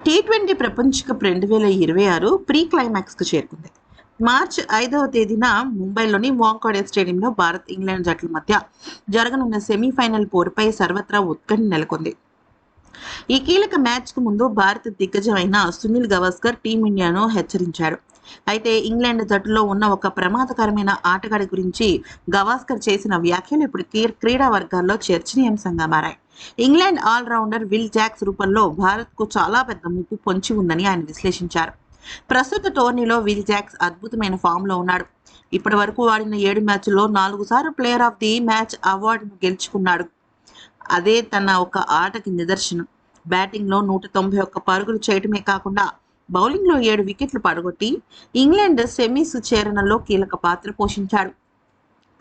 T20 ప్రపంచ cup 2026 pre క్లైమాక్స్కు చేరుకుంది. మార్చి 5వ తేదీన ముంబైలోని వాంఖేడే స్టేడియంలో భారత్, ఇంగ్లాండ్ జట్ల మధ్య జరగనున్న సెమీఫైనల్ పోరుపై సర్వత్రా ఉత్కంఠ నెలకొంది. ఈ కీలక మ్యాచ్కు ముందు భారత దిగ్గజమైన సునీల్ గవాస్కర్ టీమిండియాను హెచ్చరించాడు. అయితే ఇంగ్లాండ్ జట్టులో ఉన్న ఒక ప్రమాదకరమైన ఆటగాడి గురించి గవాస్కర్ చేసిన వ్యాఖ్యలు ఇప్పుడు క్రీడా వర్గాల్లో చర్చనీయాంశంగా మారాయి. ఇంగ్లాండ్ ఆల్రౌండర్ విల్ జాక్స్ రూపంలో భారత్కు చాలా పెద్ద ముప్పు పొంచి ఉందని ఆయన విశ్లేషించారు. ప్రస్తుత టోర్నీలో విల్ జాక్స్ అద్భుతమైన ఫామ్లో ఉన్నాడు. ఇప్పటి వరకు ఆడిన 7 మ్యాచ్ల్లో 4 సార్లు ప్లేయర్ ఆఫ్ ది మ్యాచ్ అవార్డును గెలుచుకున్నాడు. అదే తన ఒక ఆటకి నిదర్శనం. బ్యాటింగ్లో 191 పరుగులు చేయడమే కాకుండా బౌలింగ్లో 7 వికెట్లు పడగొట్టి ఇంగ్లాండ్ సెమీస్ చేరడంలో కీలక పాత్ర పోషించాడు.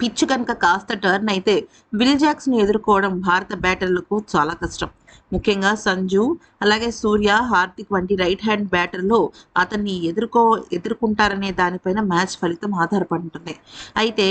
పిచ్ కనుక కాస్త టర్న్ అయితే విల్ జాక్స్ను ఎదుర్కోవడం భారత బ్యాటర్లకు చాలా కష్టం. ముఖ్యంగా సంజు, అలాగే సూర్య, హార్దిక్ వంటి రైట్ హ్యాండ్ బ్యాటర్లు అతన్ని ఎదుర్కొంటారనే దానిపైన మ్యాచ్ ఫలితం ఆధారపడి ఉంటుంది. అయితే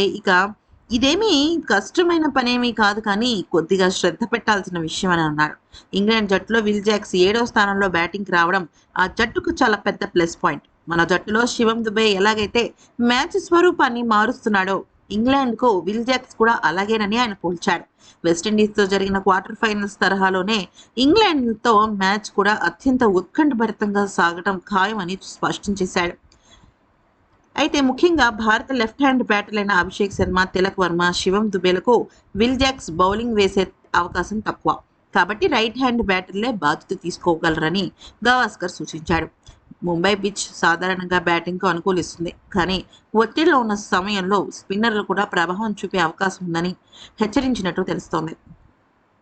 ఇదేమీ కష్టమైన పనేమీ కాదు, కానీ కొద్దిగా శ్రద్ధ పెట్టాల్సిన విషయం అని అన్నాడు. ఇంగ్లాండ్ జట్టులో విల్ జాక్స్ 7వ స్థానంలో బ్యాటింగ్కి రావడం ఆ జట్టుకు చాలా పెద్ద ప్లస్ పాయింట్. మన జట్టులో శివం దుబే ఎలాగైతే మ్యాచ్ స్వరూపాన్ని మారుస్తున్నాడో ఇంగ్లాండ్కు విల్ జాక్స్ కూడా అలాగేనని ఆయన పోల్చాడు. వెస్టిండీస్తో జరిగిన క్వార్టర్ ఫైనల్స్ తరహాలోనే ఇంగ్లాండ్తో మ్యాచ్ కూడా అత్యంత ఉత్కంఠభరితంగా సాగడం ఖాయమని స్పష్టం చేశాడు. అయితే ముఖ్యంగా భారత లెఫ్ట్ హ్యాండ్ బ్యాటర్లైన అభిషేక్ శర్మ, తిలక్ వర్మ, శివం దుబేలకు విల్ జాక్స్ బౌలింగ్ వేసే అవకాశం తక్కువ. కాబట్టి రైట్ హ్యాండ్ బ్యాటర్లే బాధ్యత తీసుకోగలరని గవాస్కర్ సూచించాడు. ముంబై పిచ్ సాధారణంగా బ్యాటింగ్కు అనుకూలిస్తుంది, కానీ ఒత్తిడిలో ఉన్న సమయంలో స్పిన్నర్లు కూడా ప్రభావం చూపే అవకాశం ఉందని హెచ్చరించినట్టు తెలుస్తోంది.